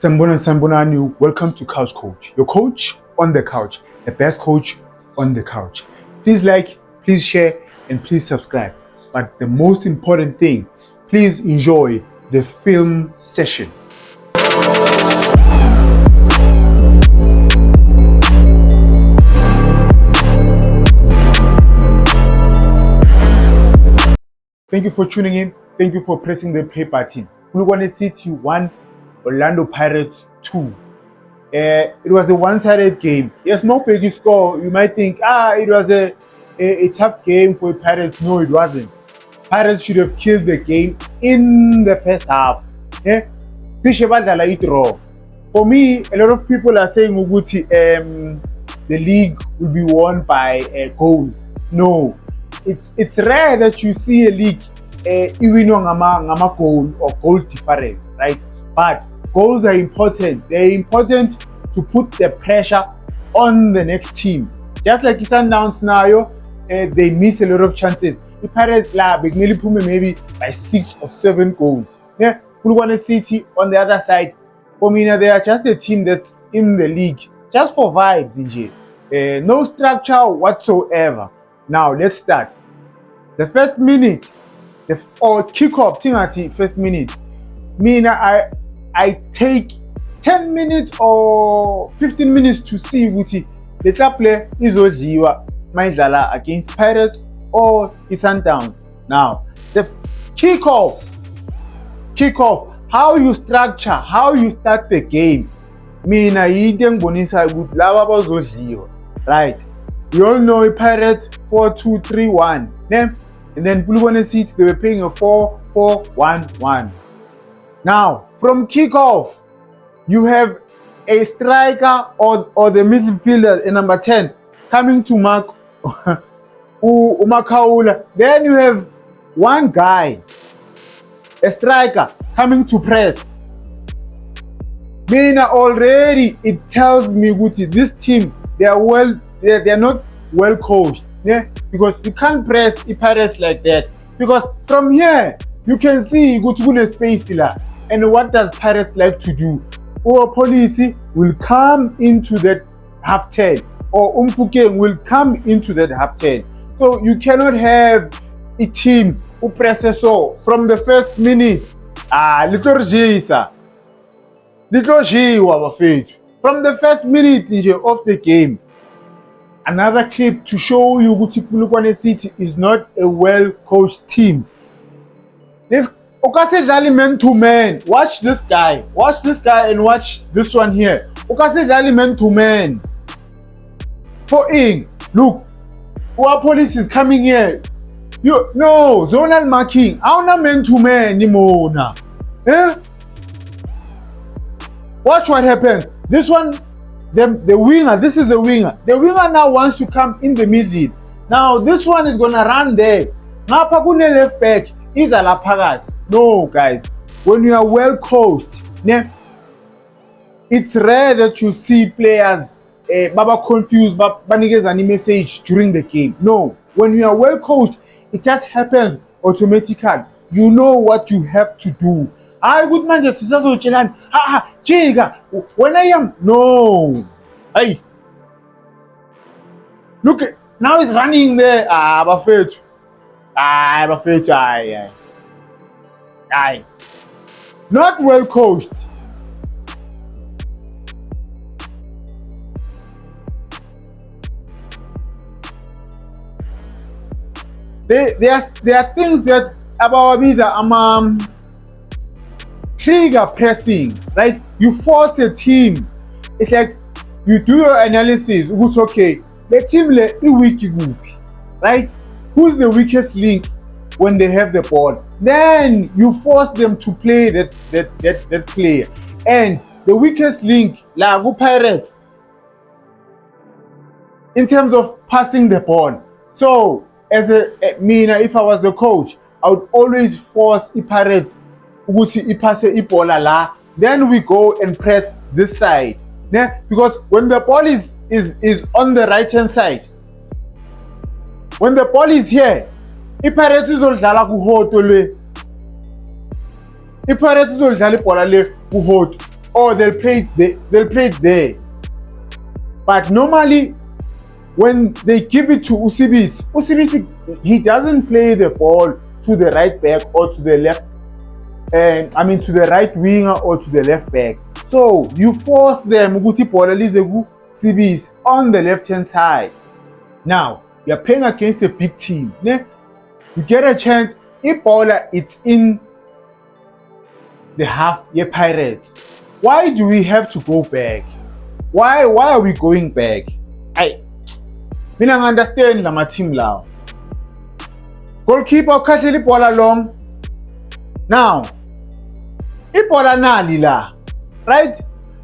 Sambonani, welcome to Couch Coach, your coach on the couch, the best coach on the couch. Please like, please share, and please subscribe. But the most important thing, please enjoy the film session. Thank you for tuning in. Thank you for pressing the play button. Polokwane City 1, Orlando Pirates 2. It was a one-sided game. Yes, no big score. You might think, it was a tough game for Pirates. No, it wasn't. Pirates should have killed the game in the first half. For me, a lot of people are saying the league will be won by goals. No, it's rare that you see a league even on goal or goal difference, right? But goals are important. They're important to put the pressure on the next team. Just like Sundowns now, they miss a lot of chances. The Pirates maybe by 6 or 7 goals. Yeah, Polokwane City on the other side, for me, they are just a team that's in the league just for vibes, no structure whatsoever. Now let's start. The first minute, or kick-off, first minute. I take 10 minutes or 15 minutes to see ukuthi the club play izodliwa mayidlala against Pirates or Sundowns. Now, the kick-off, how you structure, how you start the game. Yinto engibonisa ukuthi laba bazodliwa, right? You all know Pirates 4-2-3-1, and then Polokwane City they were playing a 4-4-1-1. Now, from kickoff, you have a striker or the midfielder in number 10 coming to mark Umakaula. Then you have one guy, a striker, coming to press. Already it tells me this team, they are not well coached. Yeah? Because you can't press Pirates like that. Because from here, you can see Gutugune space. And what does Pirates like to do? Or police will come into that half turn, or Umfukeng will come into that half turn. So you cannot have a team who presses so from the first minute. From the first minute of the game. Another clip to show you Polokwane City is not a well-coached team. This Okasedlali man to man. Watch this guy and watch this one here. Okasedlali man to man. Look, our police is coming here. No, zonal marking. Auna man to man anymore. Watch what happens. This one, the winger, this is the winger. The winger now wants to come in the middle. Now this one is gonna run there. Now Pakune left back is a lapagat. No, guys. When you are well coached, it's rare that you see players baba confused, banigezani message during the game. No, when you are well coached, it just happens automatically. You know what you have to do. Good man, just Jiga. When I am no, hey, look, now he's running there. Buffett, not well coached. There are things that about Abawabiza trigger pressing, right? You force a team. It's like you do your analysis. Who's okay? The team weak, right? Who's the weakest link when they have the ball? Then you force them to play that player. And the weakest link, Lago Pirates, in terms of passing the ball. So as if I was the coach, I would always force Pirates then we go and press this side. Because when the ball is on the right hand side, when the ball is here, Pirates izodlala kuhoto le. Pirates izodlala ibhola le kuhoto. or they'll play it there. But normally, when they give it to Usibisi, he doesn't play the ball to the right back or to the left, to the right winger or to the left back. So you force them ukuthi ibhola lize ku-Sibisi on the left hand side. Now you're playing against a big team. Ne? You get a chance. Ibhola, it's in the half ye Pirates. Why do we have to go back? Why are we going back? Mina understand la team law. Goalkeeper khahlela ibhola long. Now, ibhola nali la. Right?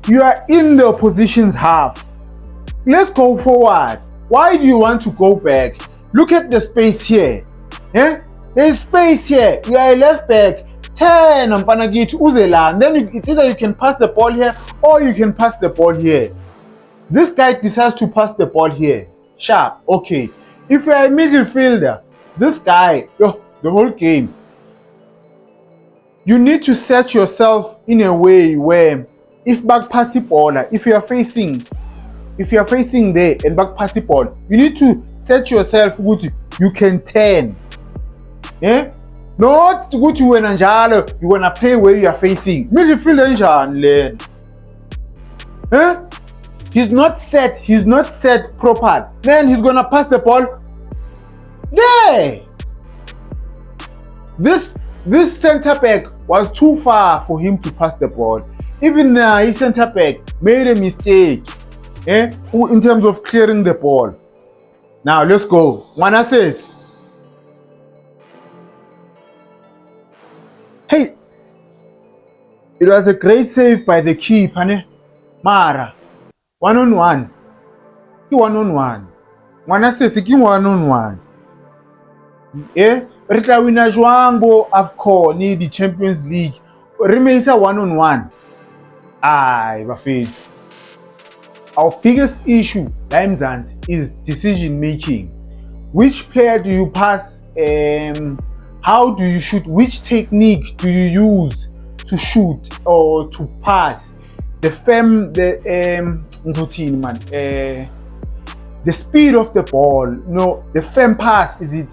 You are in the opposition's half. Let's go forward. Why do you want to go back? Look at the space here. Yeah? There's space here. You are a left back. 10 Mpanagit Uzela. And then it's either you can pass the ball here or you can pass the ball here. This guy decides to pass the ball here. Sharp. Okay. If you're a midfielder, this guy, the whole game, you need to set yourself in a way where if back pass the ball, if you are facing there and back pass the ball, you need to set yourself good. You can turn. Yeah? Not good to when you wanna play where you are facing. Midfielder learn. Huh? He's not set proper. Then he's gonna pass the ball. Yeah. This center back was too far for him to pass the ball. Even his center back made a mistake in terms of clearing the ball. Now let's go. Wana says, hey, it was a great save by the keeper. Mara, 1-on-1. He 1-on-1. Wana says, he 1-on-1. Yeah. Rita wina jwango AFCON ni the Champions League. Remains a 1-on-1. Bafethu. Our biggest issue, Limzant, is decision making. Which player do you pass? How do you shoot? Which technique do you use to shoot or to pass? The speed of the ball, the firm pass, is it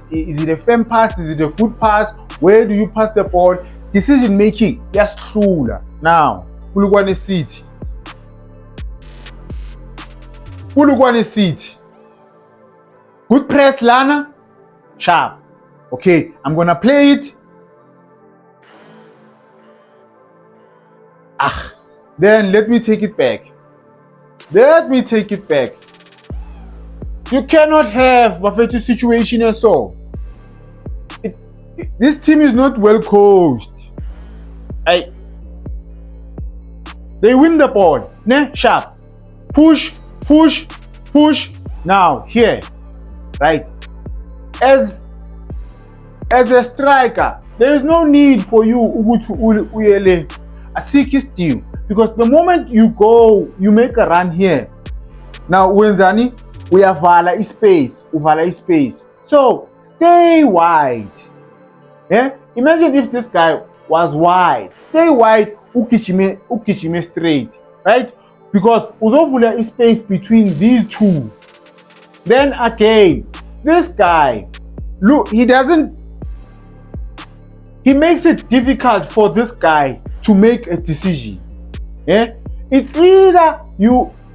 a firm pass, is it a good pass, where do you pass the ball? Decision making, yes, true. Now, Polokwane City. Good press, Lana, sharp. Okay, I'm gonna play it. Then let me take it back. You cannot have Bafethu situation as so. This team is not well coached. They win the ball. Sharp. Push. Now, here. Right. As a striker, there is no need for you to seek steal. Because the moment you go, you make a run here. Now, Wenzani, we have uvala space. So stay wide. Yeah? Imagine if this guy was wide. Stay wide, ukishime straight. Right? Because uzovula space between these two. Then again, this guy, look, he makes it difficult for this guy to make a decision. Yeah? It's either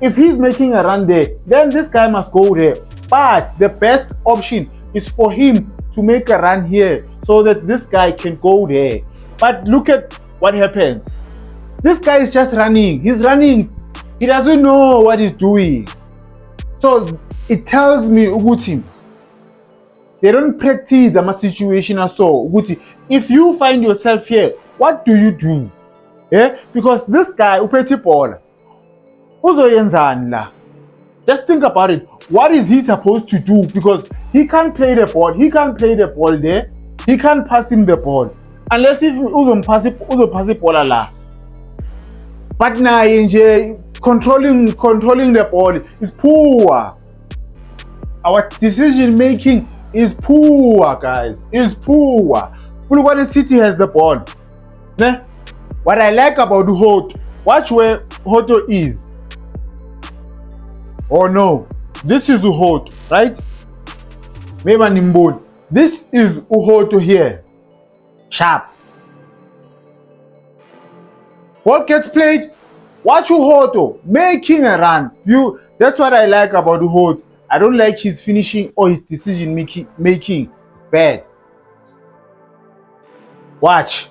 if he's making a run there, then this guy must go there. But the best option is for him to make a run here so that this guy can go there. But look at what happens. This guy is just running. He's running. He doesn't know what he's doing. So it tells me, Uguti, they don't practice a situation or so. Uguti, if you find yourself here, what do you do? Yeah? Because this guy, Upeti Paul, just think about it. What is he supposed to do? Because he can't play the ball. He can't play the ball there. He can't pass him the ball. Unless if Uzo pass it ball. But now controlling the ball is poor. Our decision making is poor, guys. Is poor. Polokwane City has the ball. What I like about Hot, Watch where Hoto is. Oh no, this is Uhoto, right? Maybe Nimbol. This is Uhoto here. Sharp. What gets played? Watch Uhoto making a run. That's what I like about Uhoto. I don't like his finishing or his decision making. It's bad. Watch.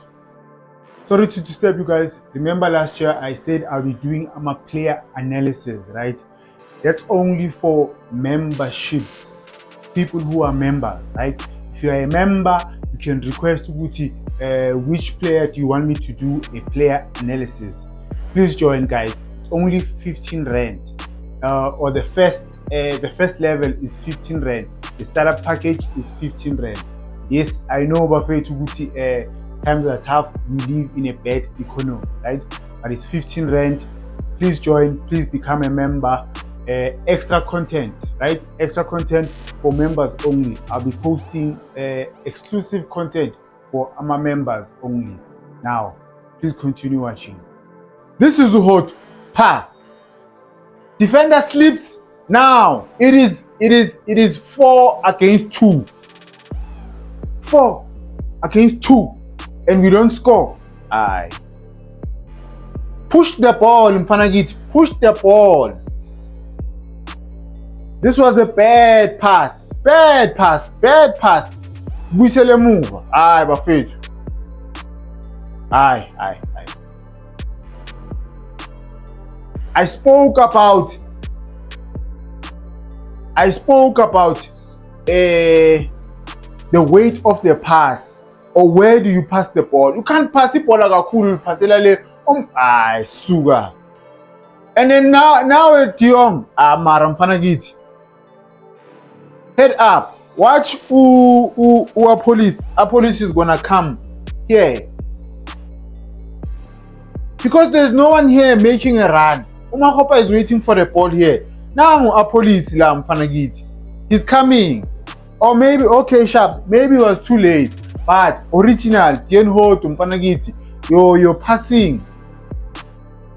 Sorry to disturb you guys. Remember last year I said I'll be doing a player analysis, right? That's only for memberships. People who are members, right? If you are a member, you can request which player do you want me to do a player analysis. Please join, guys. It's only 15 rand. Or the first level is 15 rand. The startup package is 15 rand. Yes, I know Bafethu times are tough, we live in a bad economy, right? But it's 15 rand. Please join, please become a member. Extra content, right? Extra content for members only. I'll be posting exclusive content for my members only. Now, please continue watching. This is Uhoto. Pa. Defender slips. Now it is 4 against 2. 4 against 2. And we don't score. Aye. Push the ball, Mfanagit. Push the ball. This was a bad pass. Bad pass. Bad pass. Buyisele emuva. Aye, bafethu. Aye. I spoke about the weight of the pass, or where do you pass the ball. You can't pass the ball like a cool passelale. Sugar. And then now at Dion, Maram Fanagit. Head up. Watch who a police. A police is gonna come here. Because there's no one here making a run. Umakopa is waiting for the ball here. Now a police la Mfanagit. He's coming. Or maybe, okay, sharp. Maybe it was too late. But original, Tien Ho to Mfanagit. You're passing.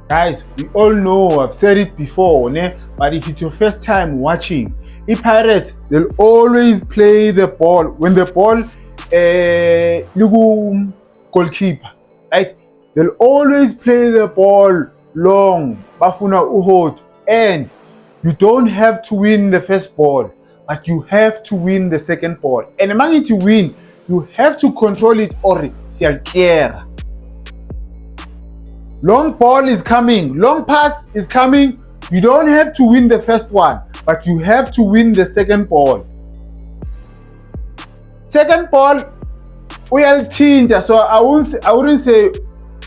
Guys, we all know, I've said it before, né? But if it's your first time watching, if Pirates, they'll always play the ball. When the ball, goalkeeper, right? They'll always play the ball long. Bafuna Uhoto. And you don't have to win the first ball, but you have to win the second ball. And among to win, you have to control it or you'll clear. Long ball is coming. Long pass is coming. You don't have to win the first one, but you have to win the second ball. Second ball, uyalithinta. So I wouldn't say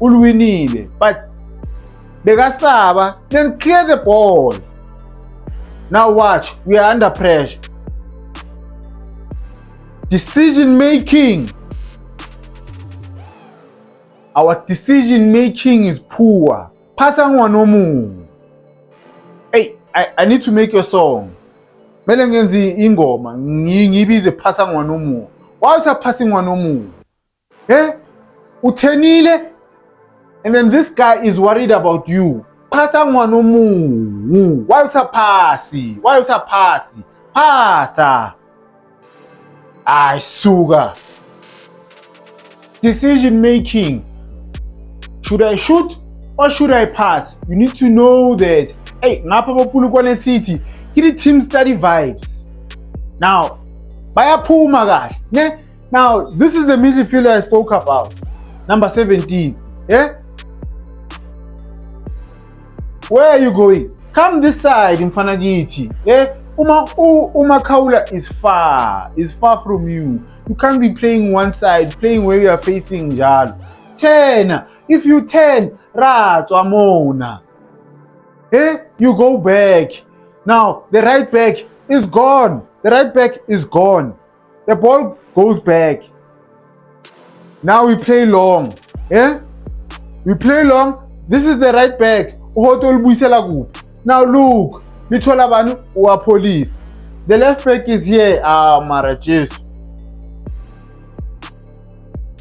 ulwinile, but bekasaba, then clear the ball. Now watch, we are under pressure. Decision making. Our decision making is poor. Pasangwanomu. Hey, I need to make your song. Melengenzi ingoma ngibize pasangwanomu. Why is that passing wanomu? Eh? Utenile? And then this guy is worried about you. Pasangwanomu. Why is that passy? Why is that passy? Pasa. Ay, sugar. Decision making. Should I shoot or should I pass? You need to know that. Hey, Napa Pulukwane City, get the team study vibes. Now, Baya Puma. Now, this is the midfielder I spoke about. Number 17. Yeah? Where are you going? Come this side in Fanagiti. Yeah? Umakaula is far from you. You can't be playing one side, playing where you are facing Jal. 10. If you 10, Amona. Eh? You go back. Now, the right back is gone. The right back is gone. The ball goes back. Now we play long. Eh? We play long. This is the right back. Now look. Mitolabanu or police. The left back is here. Marajes.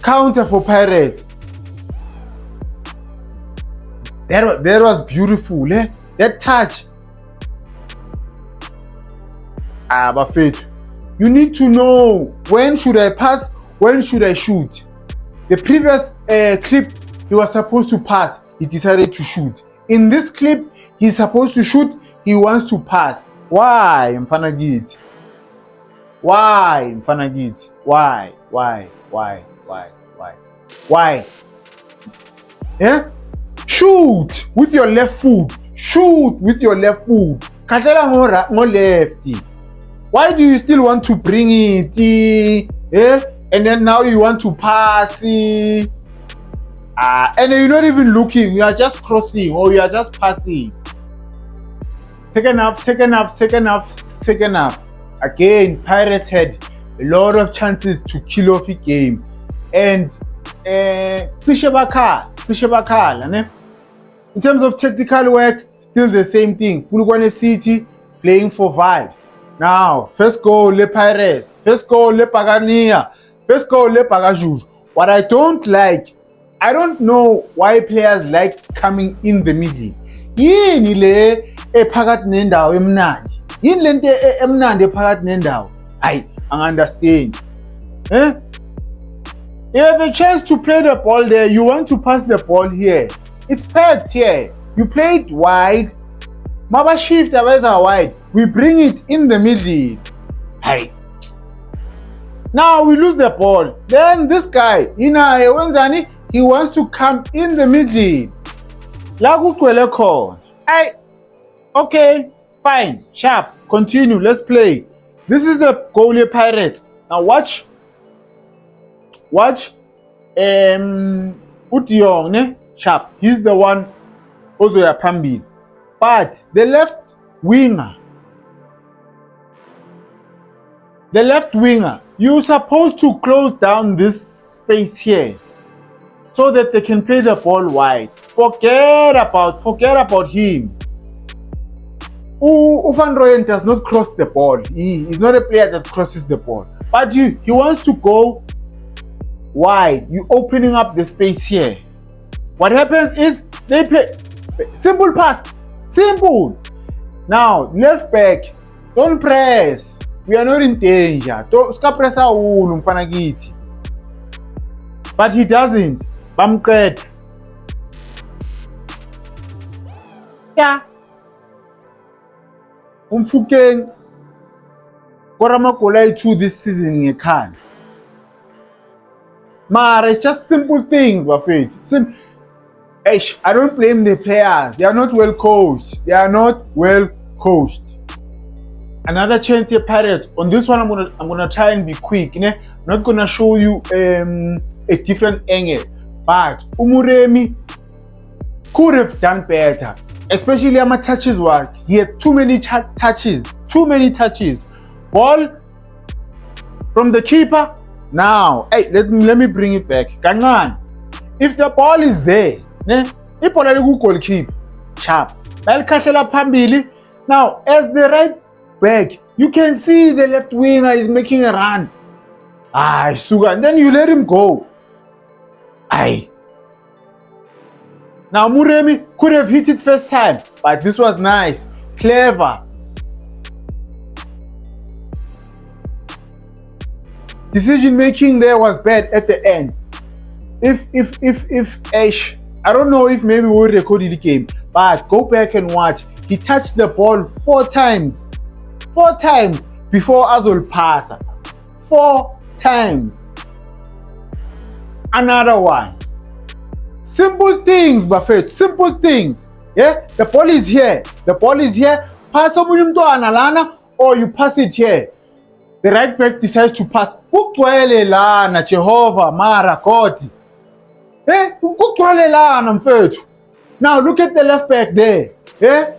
Counter for Pirates. That was beautiful, eh? That touch. Bafethu, you need to know when should I pass, when should I shoot. The previous clip, he was supposed to pass, he decided to shoot. In this clip, he's supposed to shoot, he wants to pass. Why, Mfanagit? Why, Mfanagit? Why? Why? Yeah? Shoot with your left foot. Shoot with your left foot. Katela mo lefty. Why do you still want to bring it? Eh? And then now you want to pass. And you're not even looking. You are just crossing or you are just passing. Second half. Again, Pirates had a lot of chances to kill off the game. And in terms of tactical work, still the same thing. Polokwane City playing for vibes. Now, first goal, Le Pirates. First goal, Le Pagania. First goal, Le Pagajuj. What I don't like, I don't know why players like coming in the middle. Yini le ephakathi nendawo emnandi. Yini lento emnandi ephakathi nendawo. I understand. Eh? You have a chance to play the ball there. You want to pass the ball here. It's packed here. You play it wide. Maba shift aweza wide. We bring it in the middle. Hey. Now we lose the ball. Then this guy, he wants to come in the middle. Hey. Okay, fine, sharp. Continue. Let's play. This is the goalie Pirates. Now watch. Utiong, ne? Sharp. He's the one also ya Pambi. But the left winger, you're supposed to close down this space here so that they can play the ball wide. Forget about him. Van Rooyen does not cross the ball. He's not a player that crosses the ball. But he wants to go wide. You're opening up the space here. What happens is they play simple pass. Simple. Now, left back, don't press. We are not in danger. Don't press Mfanagiti. But he doesn't. Bamqed. Yeah. Umfukeng Koramakolai 2 this season in Khan. Mara, it's just simple things, Buffett. I don't blame the players. They are not well coached. Another chance here, Pirates. On this one, I'm gonna try and be quick. I'm not gonna show you a different angle. But Umuremi could have done better. Especially on my touches work. He had too many touches. Ball from the keeper. Now, hey, let me bring it back. Gangan. If the ball is there, keep sharp. Now, as the right back, you can see the left winger is making a run. Suga, and then you let him go. Now Muremi could have hit it first time, but this was nice, clever. Decision making there was bad at the end. If Ash, I don't know if maybe we recorded the game, but go back and watch. He touched the ball 4 times before Azul passed. 4 times. Another one. Simple things, Buffett. Simple things. Yeah, the ball is here. Pass Alana, or you pass it here. The right back decides to pass. Lana, Jehovah, Mara, God. Now look at the left back there. Yeah,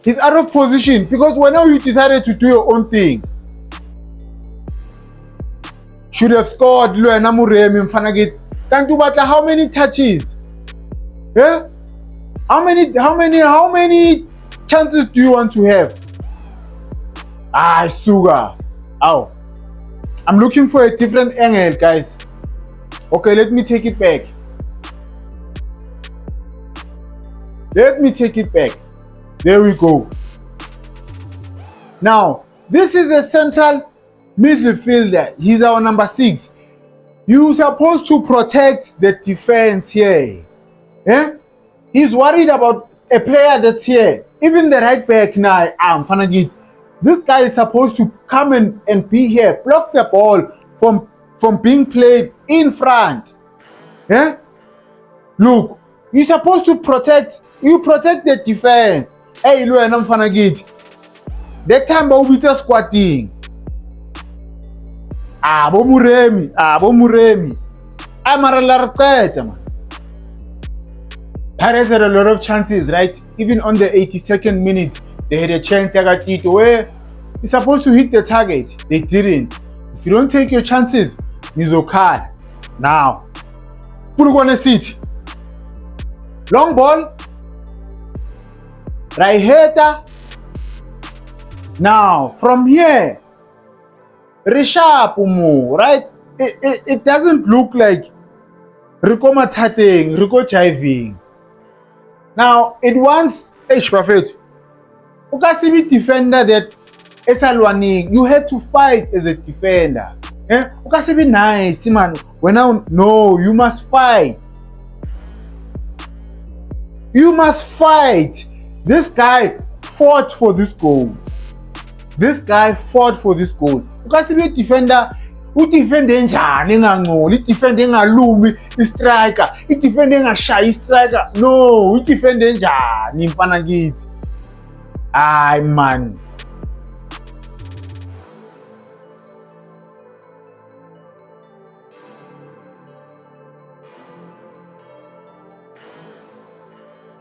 he's out of position because whenever you decided to do your own thing, should have scored. How many touches? Yeah? How many chances do you want to have? Suga. Ow. I'm looking for a different angle, guys. Okay, let me take it back. Let me take it back. There we go. Now, this is a central midfielder. He's our number 6. You're supposed to protect the defense here. Eh? He's worried about a player that's here. Even the right back now, Fanagit. This guy is supposed to come and be here, block the ball from being played in front. Eh? Look, you're supposed to protect the defense. Hey, look, I'm Fanagit. That time we just squatting. Bomuremi. Man. Pirates had a lot of chances, right? Even on the 82nd minute, they had a chance where you're supposed to hit the target. They didn't. If you don't take your chances, Nizokal. Now, put on a seat. Long ball. Right hater. Now, from here, Rishabh Umu, right? It doesn't look like Rico Matating, Rico jiving. Now, it wants Prophet. Ukasibi defender that Esalwani, you have to fight as a defender. Ukasibi nice, man. No, you must fight. You must fight. This guy fought for this goal. Ukasibi defender, udefende njani ngangcola, idefende ngalumi istriker, idefende ngashaya istriker. No, udefende njani mfana kithi. Ay man.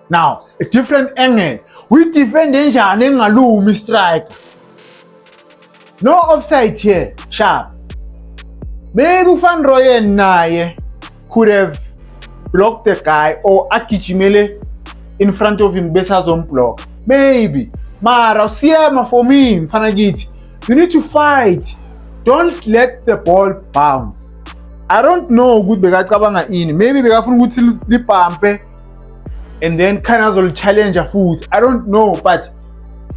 Now, a different angle. We defend njani ngalumi striker. No offside here, sharp. Maybe Van Rooyen naye could have blocked the guy or Akijimele in front of him besa block. Maybe. Mara Siama for me, Fanagit. You need to fight. Don't let the ball bounce. I don't know good Begakabanga in. Maybe Begafun would lipampe and then Kanazol challenge a foot. I don't know, but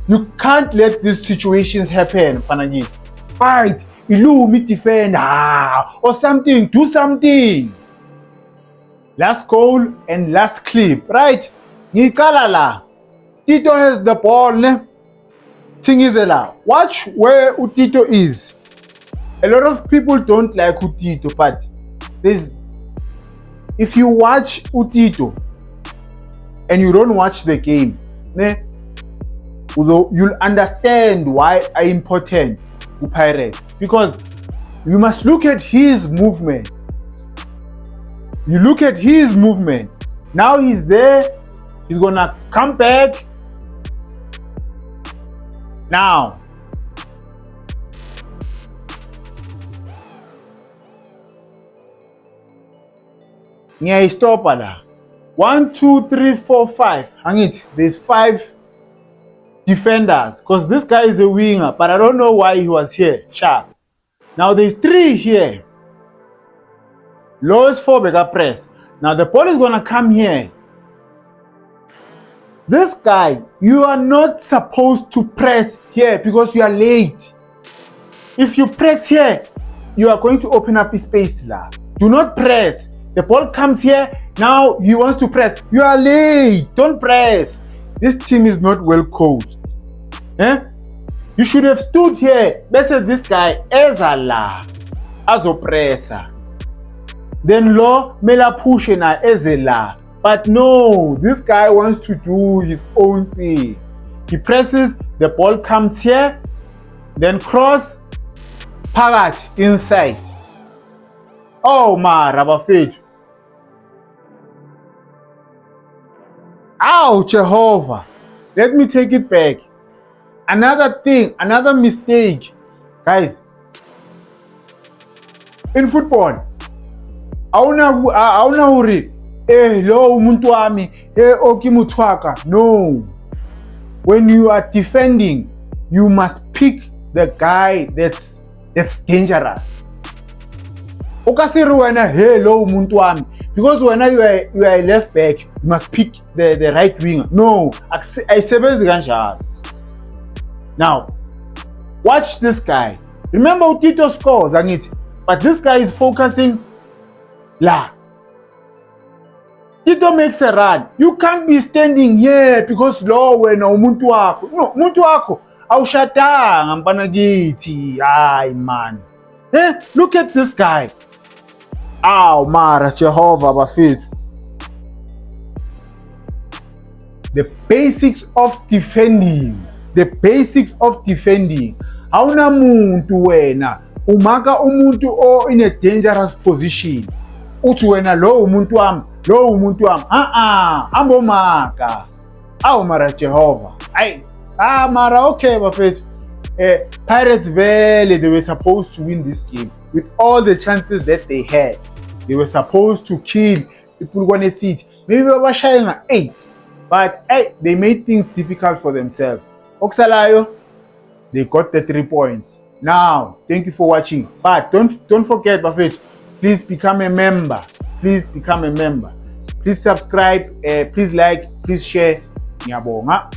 you can't let these situations happen, Fanagit. Fight. Ilu me defend or something. Do something. Last goal and last clip, right? Nikalala. Tito has the ball, ne? Tingizela. Watch where Utito is. A lot of people don't like Utito, but if you watch Utito and you don't watch the game, ne? You'll understand why are important to Pirates, because you must look at his movement. You look at his movement. Now he's there. He's gonna come back. Now, stop at 1, 2, 3, 4, 5. Hang it. There's 5 defenders, because this guy is a winger, but I don't know why he was here. Sharp. Now there's 3 here. Lowest 4 bigger press. Now the ball is gonna come here. This guy, you are not supposed to press here because you are late. If you press here, you are going to open up his space. Do not press. The ball comes here. Now he wants to press. You are late. Don't press. This team is not well coached. You should have stood here. Bese this guy ezala as oppressor. Then lo mela push na ezela. But no, this guy wants to do his own thing. He presses, the ball comes here, then cross, pagat inside. Oh ma Rabafetu. Ow, Jehovah. Let me take it back. Another thing, another mistake. Guys, in football, auna huri, lo umuntu wami, okimutwaka. No. When you are defending, you must pick the guy that's dangerous. Okasiru wena, lo umuntu wami, because when you are a left back, you must pick the right winger. No, ayisebenzi kanjalo. Now, watch this guy. Remember Tito scores, angithi, but this guy is focusing la. Tito makes a run. You can't be standing here because lo wena umuntu wakho. No, umuntu wakho awushadanga mfana kithi. Hayi man. Look at this guy. Aw mara Jehovah bafethu. The basics of defending. The basics of defending. Awuna muntu wena umaka umuntu in a dangerous position. Uthi wena lo umuntu wami, lo umuntu wami. Ambomaka. Aw mara Jehovah. Mara okay bafethu. Pirates Valley, they were supposed to win this game with all the chances that they had. They were supposed to kill people want to see it. Maybe they were shying at 8, but they made things difficult for themselves. Oksalayo, they got the 3 points. Now, thank you for watching. But don't forget, Buffett, please become a member. Please become a member. Please subscribe. Please like. Please share. Ngiyabonga.